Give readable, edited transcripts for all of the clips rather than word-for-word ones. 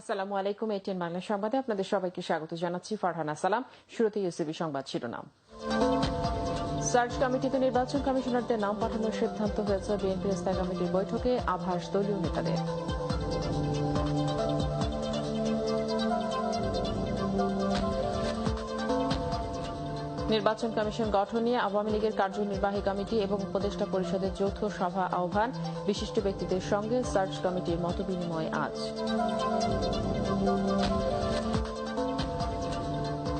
আসসালামু আলাইকুম। এটিএন বাংলা সংবাদে আপনাদের সবাইকে স্বাগত জানাচ্ছি। ফারহানা সালাম। শুরুতেই ইউসিবি সংবাদ শিরোনাম। সার্চ কমিটিতে নির্বাচন কমিশনারদের নাম পাঠানোর সিদ্ধান্ত হয়েছে। বিএনপি স্থায়ী কমিটির বৈঠকে আভাস দলীয় নেতাদের। নির্বাচন কমিশন গঠন নিয়ে আওয়ামী লীগের কার্যনির্বাহী কমিটি এবং উপদেষ্টা পরিষদের যৌথ সভা আহ্বান। বিশিষ্ট ব্যক্তিদের সঙ্গে সার্চ কমিটির মতবিনিময় আজ।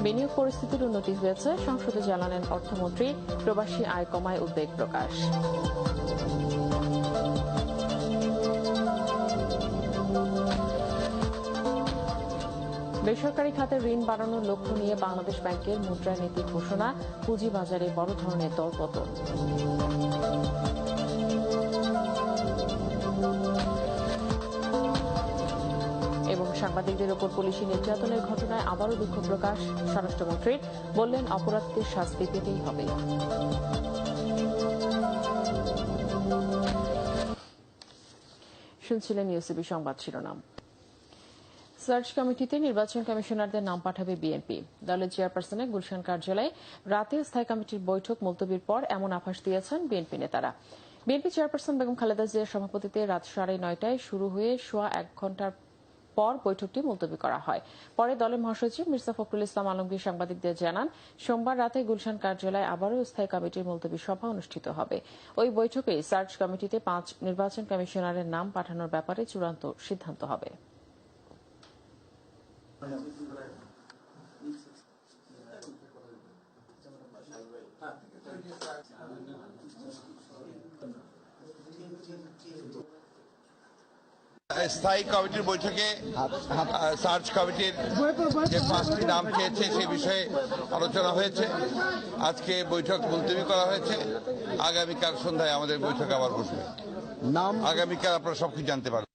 বিনিয়োগ পরিস্থিতির উন্নতি হয়েছে, সংসদে জানালেন অর্থমন্ত্রী। প্রবাসী আয় কমায় উদ্বেগ প্রকাশ। বেসরকারি খাতে ঋণ বাড়ানোর লক্ষ্য নিয়ে বাংলাদেশ ব্যাংকের মুদ্রানীতি ঘোষণা। পুঁজিবাজারে বড় ধরনের দরপতন। এবং সাংবাদিকদের ওপর পুলিশি নির্যাতনের ঘটনায় আবারও দুঃখ প্রকাশ স্বরাষ্ট্রমন্ত্রীর। বললেন, অপরাধীদের শাস্তি পেতেই হবে। শুনছিলেন ইউসিবি সংবাদ শিরোনাম। সার্চ কমিটিতে নির্বাচন কমিশনারদের নাম পাঠাবে বিএনপি। দলের চেয়ারপারসনের গুলশান কার্যালয়ে রাতে স্থায়ী কমিটির বৈঠক মুলতবির পর এমন আভাস দিয়েছেন বিএনপি নেতারা। বিএনপি চেয়ারপারসন বেগম খালেদা জিয়ার সভাপতিত্বে রাত 9:30টায় শুরু হয়ে সোয়া 1 ঘণ্টার পর বৈঠকটি মুলতবি করা হয়। পরে দলের মহাসচিব মির্জা ফখরুল ইসলাম আলমগীর সাংবাদিকদের জানান, সোমবার রাতে গুলশান কার্যালয়ে আবারও স্থায়ী কমিটির মুলতবি সভা অনুষ্ঠিত হবে। ওই বৈঠকে সার্চ কমিটিতে 5 নির্বাচন কমিশনারের নাম পাঠানোর ব্যাপারে চূড়ান্ত সিদ্ধান্ত হবে। স্থায়ী কমিটির বৈঠকে সার্চ কমিটির যে 5টি নাম চেয়েছে সে বিষয়ে আলোচনা হয়েছে। আজকে বৈঠক মুলতবি করা হয়েছে। আগামীকাল সন্ধ্যায় আমাদের বৈঠক আবার বসবে। আগামীকাল আপনারা সবকিছু জানতে পারবেন।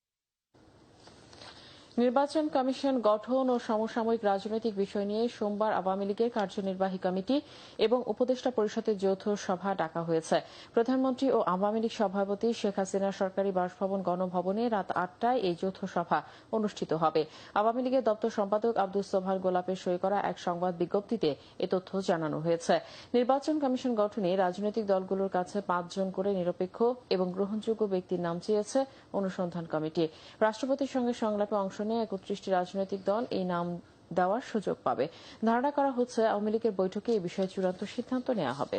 নির্বাচন কমিশন গঠন ও সমসাময়িক রাজনৈতিক বিষয় নিয়ে সোমবার আওয়ামী লীগের কার্যনির্বাহী কমিটি এবং উপদেষ্টা পরিষদের যৌথ সভা ডাকা হয়েছে। প্রধানমন্ত্রী ও আওয়ামী লীগ সভাপতি শেখ হাসিনার সরকারি বাসভবন গণভবনে রাত 8টায় এই যৌথ সভা অনুষ্ঠিত হবে। আওয়ামী লীগের দপ্তর সম্পাদক আব্দুস সোবহান গোলাপের সই করা এক সংবাদ বিজ্ঞপ্তিতে এ তথ্য জানানো হয়েছে। নির্বাচন কমিশন গঠনে রাজনৈতিক দলগুলোর কাছে 5 জন করে নিরপেক্ষ এবং গ্রহণযোগ্য ব্যক্তির নাম চেয়েছে অনুসন্ধান কমিটি। রাষ্ট্রপতির সঙ্গে সংলাপে অংশ নিয়ে 31টি রাজনৈতিক দল এই নাম দেওয়ার সুযোগ পাবে। ধারণা করা হচ্ছে আওয়ামী লীগের বৈঠকে এই বিষয়ে চূড়ান্ত সিদ্ধান্ত নেওয়া হবে।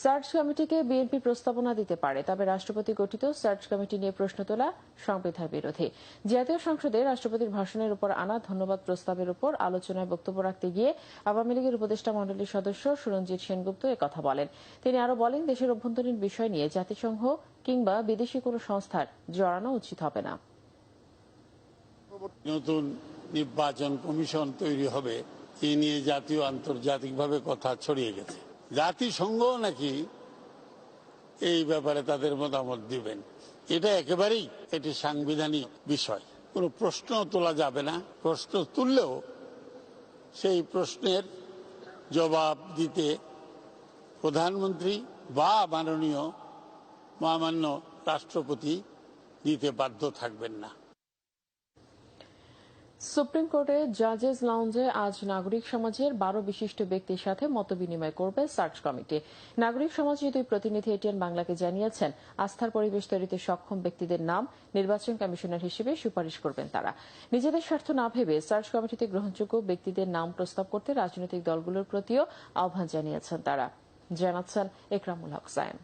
সার্চ কমিটিকে বিএনপি প্রস্তাবনা দিতে পারে, তবে রাষ্ট্রপতি গঠিত সার্চ কমিটি নিয়ে প্রশ্ন তোলা সংবিধান বিরোধী। জাতীয় সংসদে রাষ্ট্রপতির ভাষণের উপর আনা ধন্যবাদ প্রস্তাবের উপর আলোচনায় বক্তব্য রাখতে গিয়ে আওয়ামী লীগের উপদেষ্টা মণ্ডলীর সদস্য সুরঞ্জিত সেনগুপ্ত একথা বলেন। তিনি আরো বলেন, দেশের অভ্যন্তরীণ বিষয় নিয়ে জাতিসংঘ কিংবা বিদেশি কোনো সংস্থার জড়ানো উচিত হবে না। নতুন নির্বাচন কমিশন তৈরি হবে এ নিয়ে জাতীয় আন্তর্জাতিকভাবে কথা ছড়িয়ে গেছে। জাতিসংঘ নাকি এই ব্যাপারে তাদের মতামত দিবেন। এটা একেবারেই এটি সাংবিধানিক বিষয়, কোনো প্রশ্ন তোলা যাবে না। প্রশ্ন তুললেও সেই প্রশ্নের জবাব দিতে প্রধানমন্ত্রী বা মাননীয় মহামান্য রাষ্ট্রপতি দিতে বাধ্য থাকবেন না। সুপ্রিম কোর্টে জাজেস লাউঞ্জে আজ নাগরিক সমাজের 12 বিশিষ্ট ব্যক্তির সাথে মতবিনিময় করবে সার্চ কমিটি। নাগরিক সমাজের 2 প্রতিনিধি এটিএন বাংলাকে জানিয়েছেন, আস্থার পরিবেশ তৈরিতে সক্ষম ব্যক্তিদের নাম নির্বাচন কমিশনার হিসেবে সুপারিশ করবেন তারা। নিজেদের স্বার্থ না ভেবে সার্চ কমিটিতে গ্রহণযোগ্য ব্যক্তিদের নাম প্রস্তাব করতে রাজনৈতিক দলগুলোর প্রতিও আহ্বান জানিয়েছেন তারা। জানাচ্ছেন একরামুল হক সায়েম।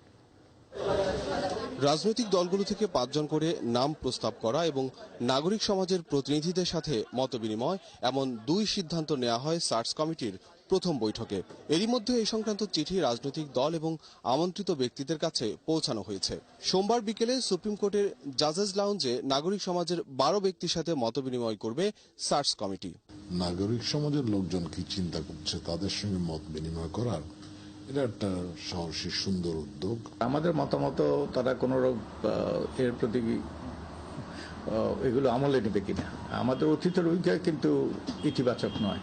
রাজনৈতিক দলগুলো থেকে 5 জন করে নাম প্রস্তাব করা এবং নাগরিক সমাজের প্রতিনিধিদের সাথে মতবিনিময়, এমন 2 সিদ্ধান্ত নেওয়া হয় সার্চ কমিটির প্রথম বৈঠকে। এরই মধ্যে এই সংক্রান্ত চিঠি রাজনৈতিক দল এবং আমন্ত্রিত ব্যক্তিদের কাছে পৌঁছানো হয়েছে। সোমবার বিকেলে সুপ্রিম কোর্টের জাজেস লাউঞ্জে নাগরিক সমাজের 12 ব্যক্তির সাথে মতবিনিময় করবে সার্চ কমিটি। নাগরিক সমাজের লোকজন কি চিন্তা করছে তাদের সঙ্গে মত বিনিময় করার এটা একটা সাহসী সুন্দর উদ্যোগ। আমাদের মতামত তারা কোন এর প্রতি এগুলো আমলে নেবে কিনা, আমাদের অতীতের অভিজ্ঞতা কিন্তু ইতিবাচক নয়।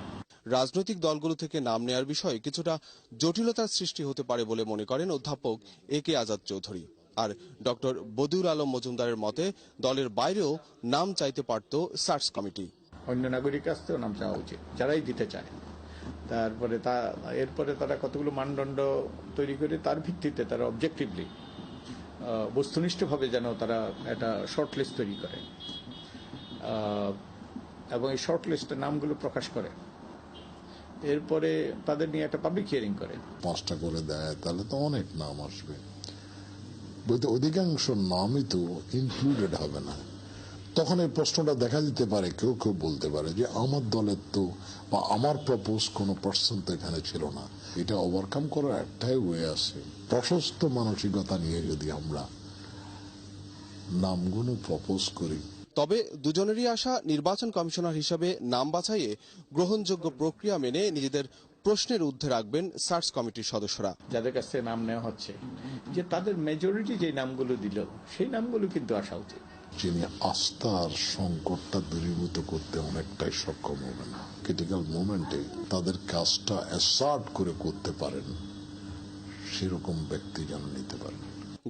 রাজনৈতিক দলগুলো থেকে নাম নেয়ার বিষয়ে কিছুটা জটিলতার সৃষ্টি হতে পারে বলে মনে করেন অধ্যাপক এ কে আজাদ চৌধুরী। আর ডক্টর বদিউল আলম মজুমদারের মতে দলের বাইরেও নাম চাইতে পারত সার্চ কমিটি। অন্য নাগরিক কাছ থেকেও নাম চাওয়া উচিত, যারাই দিতে চায়। তারপরে এরপরে তারা কতগুলো মানদণ্ড তৈরি করে তার ভিত্তিতে তারা অবজেক্টিভলি বস্তুনিষ্ঠভাবে যেন তারা একটা শর্ট লিস্ট তৈরি করে এবং এই শর্ট লিস্টের নামগুলো প্রকাশ করে, এরপরে তাদের নিয়ে একটা পাবলিক হিয়ারিং করে। 5টা করে দেয় তাহলে তো অনেক নাম আসবে, বইতে অধিকাংশ নামই তো ইনক্লুডেড হবে না। তখন এই প্রশ্নটা দেখা দিতে পারে, কেউ কেউ বলতে পারে যে আমার দলের তো বা আমার প্রপোজ কোনো পার্সন তো এখানে ছিল না। এটা ওভারকাম করার একটাই ওয়ে আছে, প্রশস্ত মানসিকতা নিয়ে যদি আমরা নামগুলো প্রপোজ করি। তবে দুজনেরই আশা নির্বাচন কমিশনার হিসেবে নাম বাছাইয়ে গ্রহণযোগ্য প্রক্রিয়া মেনে নিজেদের প্রশ্নের ঊর্ধ্বে রাখবেন সার্চ কমিটির সদস্যরা। যাদের কাছ থেকে নাম নেওয়া হচ্ছে যে তাদের মেজরিটি যে নামগুলো দিল সেই নামগুলো কিন্তু আসা উচিত। যিনি আস্থার সংকটটা দূরীভূত করতে অনেকটাই সক্ষম হবেন, ক্রিটিক্যাল মোমেন্টে তাদের কাজটা অ্যাসার্ট করে করতে পারেন, সেরকম ব্যক্তি যেন নিতে পারেন।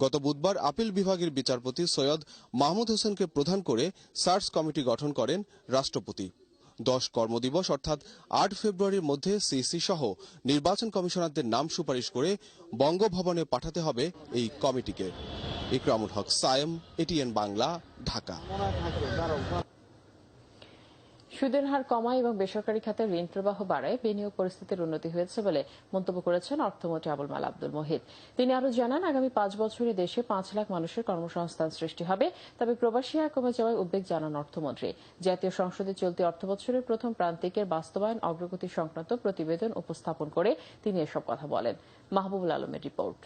গত বুধবার আপিল বিভাগের বিচারপতি সৈয়দ মাহমুদ হোসেনকে প্রধান করে সার্চ কমিটি গঠন করেন রাষ্ট্রপতি। 10 কর্মদিবস অর্থাৎ 8 ফেব্রুয়ারির মধ্যে সিইসি সহ নির্বাচন কমিশনারদের নাম সুপারিশ করে বঙ্গভবনে পাঠাতে হবে এই কমিটিকে। ইকরামুল হক সায়েম, এটিএন বাংলা, ঢাকা। সুদের হার কমায় এবং বেসরকারি খাতে ঋণ প্রবাহ বাড়ায় বিনিয়োগ পরিস্থিতির উন্নতি হয়েছে বলে মন্তব্য করেছেন অর্থমন্ত্রী আবুল মাল আব্দুল মুহিত। তিনি আরও জানান, আগামী 5 বছরে দেশে 5 লাখ মানুষের কর্মসংস্থান সৃষ্টি হবে। তবে প্রবাসী আয় কমে যাওয়ায় উদ্বেগ জানান অর্থমন্ত্রী। জাতীয় সংসদে চলতি অর্থবছরের প্রথম প্রান্তিকের বাস্তবায়ন অগ্রগতি সংক্রান্ত প্রতিবেদন উপস্থাপন করে তিনি এসব কথা বলেন। মাহবুবুল আলমের রিপোর্ট।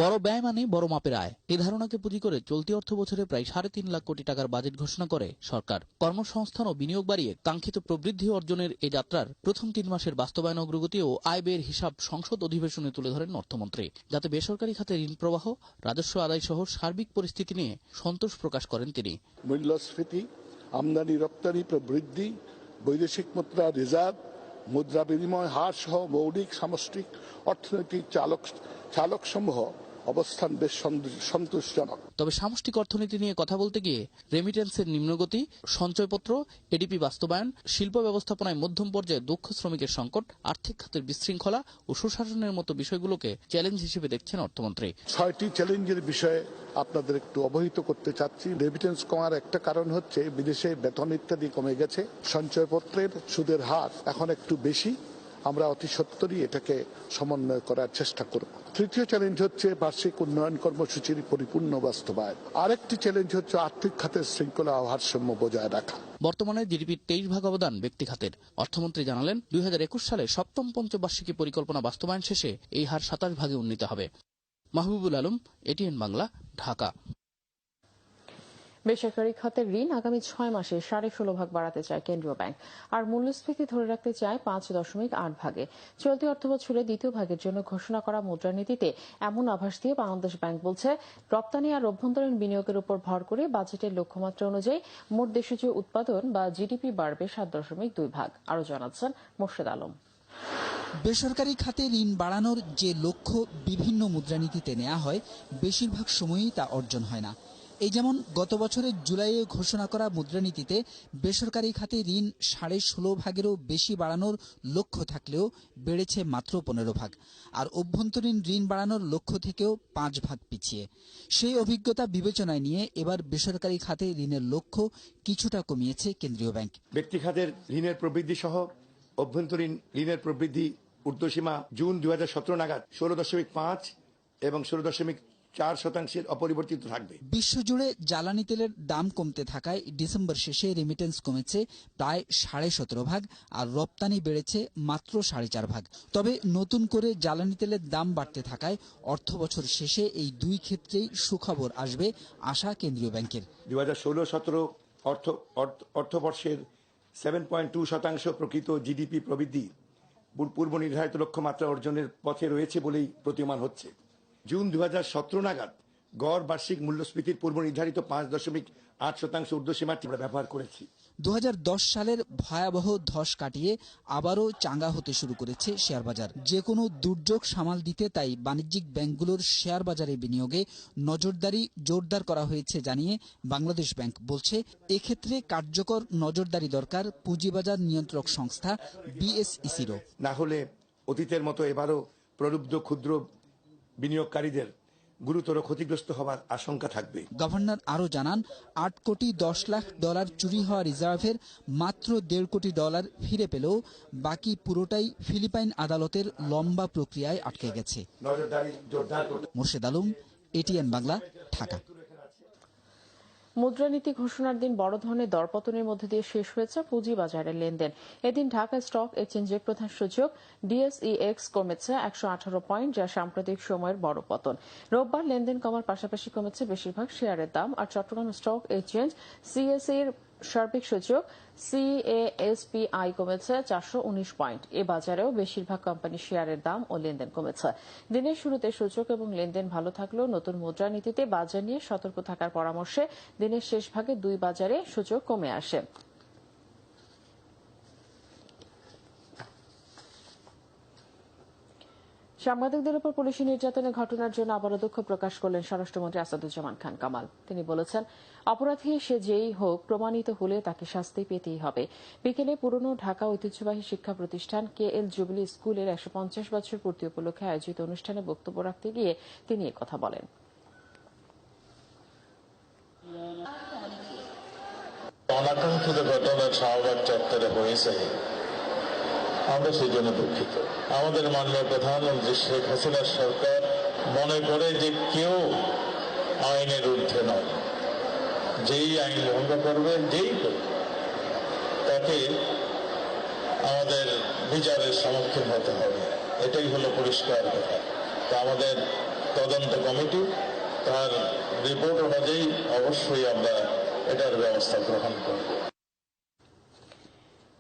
বড় ব্যয় মানে বড় মাপের আয়, এই ধারণাকে পুঁজি করে চলতি অর্থ বছরে প্রায় 3.5 লাখ কোটি টাকার বাজেট ঘোষণা করে সরকার। কর্মসংস্থান ও বিনিয়োগ বাড়িয়ে কাঙ্ক্ষিত প্রবৃদ্ধি অর্জনের এই যাত্রার প্রথম 3 মাসের বাস্তবায়ন অগ্রগতি ও আয় ব্যয়ের হিসাব সংসদ অধিবেশনে তুলে ধরেন অর্থমন্ত্রী। যাতে বেসরকারি খাতে ঋণ প্রবাহ, রাজস্ব আদায় সহ সার্বিক পরিস্থিতি নিয়ে সন্তোষ প্রকাশ করেন তিনি। মূল্যস্ফীতি, আমদানি রপ্তানি প্রবৃদ্ধি, বৈদেশিক মুদ্রা রিজার্ভ, মুদ্রা বিনিময় হার সহ মৌলিক সামষ্টিক অর্থনৈতিক চালকসমূহ অবস্থান বেশ সন্তোষজনক। তবে সামষ্টিক অর্থনীতি নিয়ে কথা বলতে গিয়ে রেমিটেন্সের নিম্নগতি, সঞ্চয়পত্র, এডিপি বাস্তবায়ন, শিল্প ব্যবস্থাপনায় মধ্যম পর্যায়ে দক্ষ শ্রমিকের সংকট, আর্থিক খাতের বিশৃঙ্খলা ও সুশাসনের মতো বিষয়গুলোকে চ্যালেঞ্জ হিসেবে দেখছেন অর্থমন্ত্রী। 6টি চ্যালেঞ্জের বিষয়ে আপনাদের একটু অবহিত করতে চাচ্ছি। রেমিটেন্স কমার একটা কারণ হচ্ছে বিদেশে বেতন ইত্যাদি কমে গেছে। সঞ্চয়পত্রের সুদের হার এখন একটু বেশি, আমরা অতি সত্বরই এটাকে সমন্বয় করার চেষ্টা করব। তৃতীয় চ্যালেঞ্জ হচ্ছে বার্ষিক উন্নয়ন কর্মসূচির পরিপূর্ণ বাস্তবায়ন। আরেকটি চ্যালেঞ্জ হচ্ছে আর্থিক খাতের শৃঙ্খলা ও ভারসাম্য বজায় রাখা। বর্তমানে জিডিপির 23% অবদান ব্যক্তি খাতের। অর্থমন্ত্রী জানালেন, 2021 সালে সপ্তম পঞ্চবার্ষিকী পরিকল্পনা বাস্তবায়ন শেষে এই হার 27% উন্নীত হবে। মাহবুবুল আলম, এটিএন বাংলা, ঢাকা। বেসরকারি খাতের ঋণ আগামী 6 মাসে 16.5 বাড়াতে চায় কেন্দ্রীয় ব্যাংক, আর মূল্যস্ফীতি ধরে রাখতে চায় 5.8 ভাগে। চলতি অর্থবছরে দ্বিতীয় ভাগের জন্য ঘোষণা করা মুদ্রানীতিতে এমন আভাস দিয়ে বাংলাদেশ ব্যাংক বলছে, রপ্তানি আর অভ্যন্তরীণ বিনিয়োগের উপর ভর করে বাজেটের লক্ষ্যমাত্রা অনুযায়ী মোট দেশীয় উৎপাদন বা জিডিপি বাড়বে 7.2 ভাগ। আরও জানাচ্ছেন মোর্শেদ আলম। বেসরকারি খাতে ঋণ বাড়ানোর যে লক্ষ্য বিভিন্ন মুদ্রানীতিতে নেওয়া হয়, বেশিরভাগ সময়ই তা অর্জন হয় না। এই যেমন গত বছরের জুলাইয়ে ঘোষণা করা মুদ্রানীতিতে বেসরকারি খাতে ঋণ 16.5 ভাগেরও বেশি বাড়ানোর লক্ষ্য থাকলেও বেড়েছে মাত্র 15 ভাগ, আর অভ্যন্তরীণ ঋণ বাড়ানোর লক্ষ্য থেকেও 5 ভাগ পিছিয়ে। সেই অভিজ্ঞতা বিবেচনায় নিয়ে এবার বেসরকারি খাতে ঋণের লক্ষ্য কিছুটা কমিয়েছে কেন্দ্রীয় ব্যাংক। ব্যক্তি খাতের ঋণের প্রবৃদ্ধি সহ অভ্যন্তরীণ ঋণের প্রবৃদ্ধি ঊর্ধ্বসীমা জুন 2017 নাগাদ 16.5 এবং 16.4% অপরিবর্তিত থাকবে। বিশ্বজুড়ে জ্বালানি তেলের দাম কমতে থাকায় ডিসেম্বর শেষে রেমিটেন্স কমেছে প্রায় 17.5 ভাগ, আর রপ্তানি বেড়েছে মাত্র 4.5 ভাগ। তবে নতুন করে জ্বালানি তেলের দাম বাড়তে থাকায় অর্থবছর শেষে এই দুই ক্ষেত্রেই সুখবর আসবে আশা কেন্দ্রীয় ব্যাংকের। 2016-17 অর্থবর্ষের 7.2% প্রকৃত জিডিপি প্রবৃদ্ধি পূর্ব নির্ধারিত লক্ষ্যমাত্রা অর্জনের পথে রয়েছে বলেই প্রতীয়মান হচ্ছে। জুন 2017 নাগাদ গড় বার্ষিক মূল্যস্ফীতির পূর্ব নির্ধারিত 5.8% ঊর্ধ্বসীমাটি আমরা ব্যবহার করেছি। 2010 সালের ভয়াবহ ধস কাটিয়ে আবারও চাঙ্গা হতে শুরু করেছে শেয়ার বাজার। যে কোনো দুর্যোগ সামাল দিতে তাই বাণিজ্যিক ব্যাংকগুলোর শেয়ার বাজারে বিনিয়োগে নজরদারি জোরদার করা হয়েছে জানিয়ে বাংলাদেশ ব্যাংক বলছে, এক্ষেত্রে কার্যকর নজরদারি দরকার পুঁজিবাজার নিয়ন্ত্রক সংস্থা বিএসইসিরও। না হলে অতীতের মতো এবারও প্রলুব্ধ ক্ষুদ্র বিনিয়োগকারীদের গুরুতর ক্ষতিগ্রস্ত হওয়ার আশঙ্কা থাকবে। গভর্নর আরও জানান, $8 কোটি 10 লাখ চুরি হওয়া রিজার্ভের মাত্র $1.5 কোটি ফিরে পেলেও বাকি পুরোটাই ফিলিপাইন আদালতের লম্বা প্রক্রিয়ায় আটকে গেছে। মোর্শেদ আলম, এটিএন বাংলা, ঢাকা। মুদ্রানীতি ঘোষণার দিন বড় ধরনের দরপতনের মধ্যে দিয়ে শেষ হয়েছে পুঁজিবাজারের লেনদেন। এদিন ঢাকা স্টক এক্সচেঞ্জের প্রধান সূচক ডিএসইএক্স কমেছে 118 পয়েন্ট, যা সাম্প্রতিক সময়ের বড় পতন। রোববার লেনদেন কমার পাশাপাশি কমেছে বেশিরভাগ শেয়ারের দাম। আর চট্টগ্রাম স্টক এক্সচেঞ্জ সিএসই এর সার্বিক সূচক সিএএসপিআই কমেছে 419 পয়েন্ট। এ বাজারেও বেশিরভাগ কোম্পানির শেয়ারের দাম ও লেনদেন কমেছে। দিনের শুরুতে সূচক এবং লেনদেন ভালো থাকলেও নতুন মুদ্রানীতিতে বাজার নিয়ে সতর্ক থাকার পরামর্শে দিনের শেষ ভাগে দুই বাজারে সূচক কমে আসে। সাংবাদিকদের উপর পুলিশি নির্যাতনের ঘটনার জন্য আবারও দুঃখ প্রকাশ করলেন স্বরাষ্ট্রমন্ত্রী আসাদুজ্জামান খান কামাল। তিনি বলেছেন, অপরাধী সে যেই হোক, প্রমাণিত হলে তাকে শাস্তি পেতেই হবে। বিকেলে পুরনো ঢাকা ঐতিহ্যবাহী শিক্ষা প্রতিষ্ঠান কেএল জুবিলি স্কুলের 150 বছর পূর্তি উপলক্ষে আয়োজিত অনুষ্ঠানে বক্তব্য রাখতে গিয়ে তিনি একথা বলেন। অনাকাঙ্ক্ষিত ঘটনা শাহবাগ চত্বরে হয়েছে, আমরা সেই জন্য দুঃখিত। আমাদের মাননীয় প্রধানমন্ত্রী শেখ হাসিনার সরকার মনে করে যে কেউ আইনের ঊর্ধ্বে নয়, যেই আইন ভঙ্গ করবে, যেই করবে, তাকে আমাদের বিচারের সম্মুখীন হতে হবে। এটাই হলো পরিষ্কার কথা। তা আমাদের তদন্ত কমিটি তার রিপোর্ট অনুযায়ী অবশ্যই আমরা এটার ব্যবস্থা গ্রহণ করব।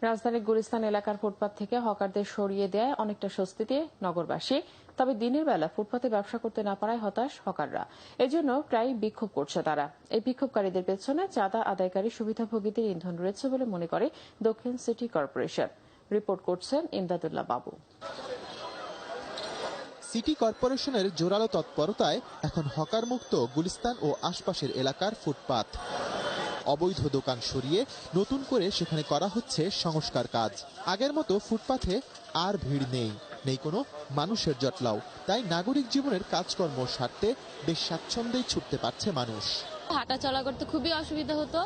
রাজধানীর গুলিস্তান এলাকার ফুটপাত থেকে হকারদের সরিয়ে দেয় অনেকটা স্বস্তি দিয়ে নগরবাসী। তবে দিনের বেলা ফুটপাতে ব্যবসা করতে না পারায় হতাশ হকাররা। এজন্য প্রায় বিক্ষোভ করছে তারা। এই বিক্ষোভকারীদের পেছনে চাঁদা আদায়কারী সুবিধাভোগীদের ইন্ধন রয়েছে বলে মনে করে দক্ষিণ সিটি কর্পোরেশন। রিপোর্ট করছেন ইমদাদুল্লাহ বাবু। সিটি কর্পোরেশনের জোরালো তৎপরতায় এখন হকার মুক্ত গুলিস্তান ও আশপাশের এলাকার ফুটপাত। অবৈধ দোকান সরিয়ে নতুন করে সেখানে করা হচ্ছে সংস্কার কাজ। আগের মতো ফুটপাথে আর ভিড় নেই কোনো মানুষের জটলাও। তাই নাগরিক জীবনের কাজকর্ম সারতে বেশ স্বাচ্ছন্দ্যেই ছুটতে পারছে মানুষ। হাঁটা চলা করতে খুবই অসুবিধা হতো,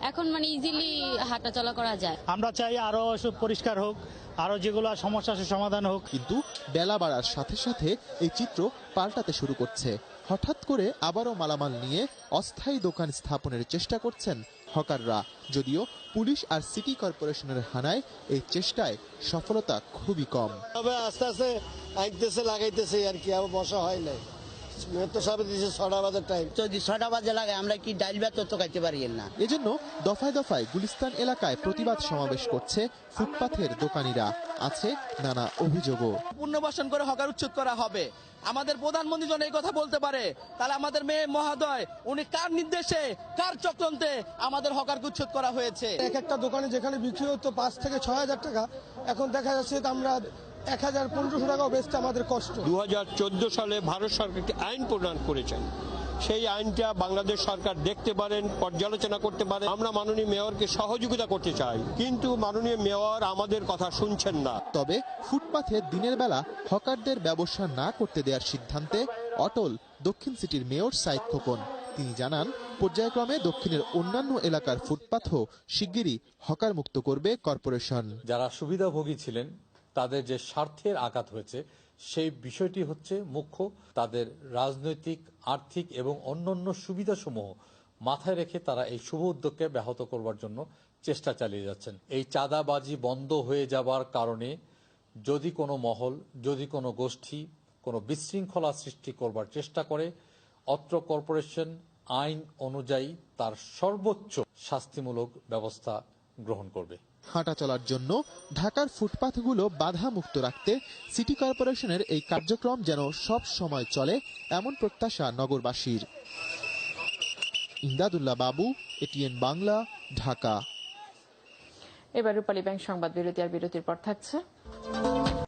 এখন ইজিলি হাঁটা চলা করা যায়। আমরা চাই আরো পরিষ্কার হোক, আরো যেগুলো সমস্যা সমাধান হোক। কিন্তু বেলা বাড়ার সাথে সাথে এই চিত্র পাল্টাতে শুরু করছে। হঠাৎ করে আবারও মালামাল নিয়ে অস্থায়ী দোকান স্থাপনের চেষ্টা করছেন হকাররা। যদিও পুলিশ আর সিটি কর্পোরেশনের হানায় এই চেষ্টায় সফলতা খুবই কম। তবে আস্তে আস্তে আইতেছে লাগাইতেছে আর কি, আবার বসা হয় নাই। এজন্য দফায় দফায় গুলিস্তান এলাকায় প্রতিবাদ সমাবেশ করছে ফুটপাথের দোকানিরা। আছে নানা অভিযোগও। পুনর্বাসন করে হকার উচ্ছেদ করা হবে। আমাদের প্রধানমন্ত্রী যখন এই কথা বলতে পারে, তাহলে আমাদের মেয়ে মহোদয় উনি কার নির্দেশে, কার চক্রান্তে আমাদের হকারকে উচ্ছেদ করা হয়েছে? এক একটা দোকানে যেখানে বিক্রি হতো 5 থেকে 6 হাজার টাকা, এখন দেখা যাচ্ছে আমরা 1000-1500 টাকাও বেচতে আমাদের কষ্ট। 2014 সালে ভারত সরকার একটি আইন প্রণয়ন করেছেন। সেই আইনটা বাংলাদেশ সরকার দেখতে পারেন, পর্যালোচনা করতে পারেন। আমরা মাননীয় মেয়রকে সহযোগিতা করতে চাই, কিন্তু মাননীয় মেয়র আমাদের কথা শুনছেন না। তবে ফুটপাথে দিনের বেলা হকারদের ব্যবসা না করতে দেওয়ার সিদ্ধান্তে অটল দক্ষিণ সিটির মেয়র সাইদ খোকন। তিনি জানান, পর্যায়ক্রমে দক্ষিণের অন্যান্য এলাকার ফুটপাথও শিগগিরই হকার মুক্ত করবে কর্পোরেশন। যারা সুবিধাভোগী ছিলেন তাদের যে স্বার্থের আঘাত হয়েছে, সেই বিষয়টি হচ্ছে মুখ্য। তাদের রাজনৈতিক, আর্থিক এবং অন্যান্য সুবিধাসমূহ মাথায় রেখে তারা এই শুভ উদ্যোগকে ব্যাহত করবার জন্য চেষ্টা চালিয়ে যাচ্ছেন। এই চাঁদাবাজি বন্ধ হয়ে যাবার কারণে যদি কোনো মহল, যদি কোনো গোষ্ঠী কোনো বিশৃঙ্খলা সৃষ্টি করবার চেষ্টা করে, অত্র কর্পোরেশন আইন অনুযায়ী তার সর্বোচ্চ শাস্তিমূলক ব্যবস্থা গ্রহণ করবে। হাঁটা চলার জন্য ঢাকার ফুটপাথগুলো বাধা মুক্ত রাখতে সিটি কর্পোরেশনের এই কার্যক্রম যেন সব সময় চলে, এমন প্রত্যাশা নগরবাসীর। ইমদাদুল্লাহ বাবু, এটিএন বাংলা, ঢাকা। এবার রূপালী ব্যাংক সংবাদ বিরতি আর বিরতির পর থাকছে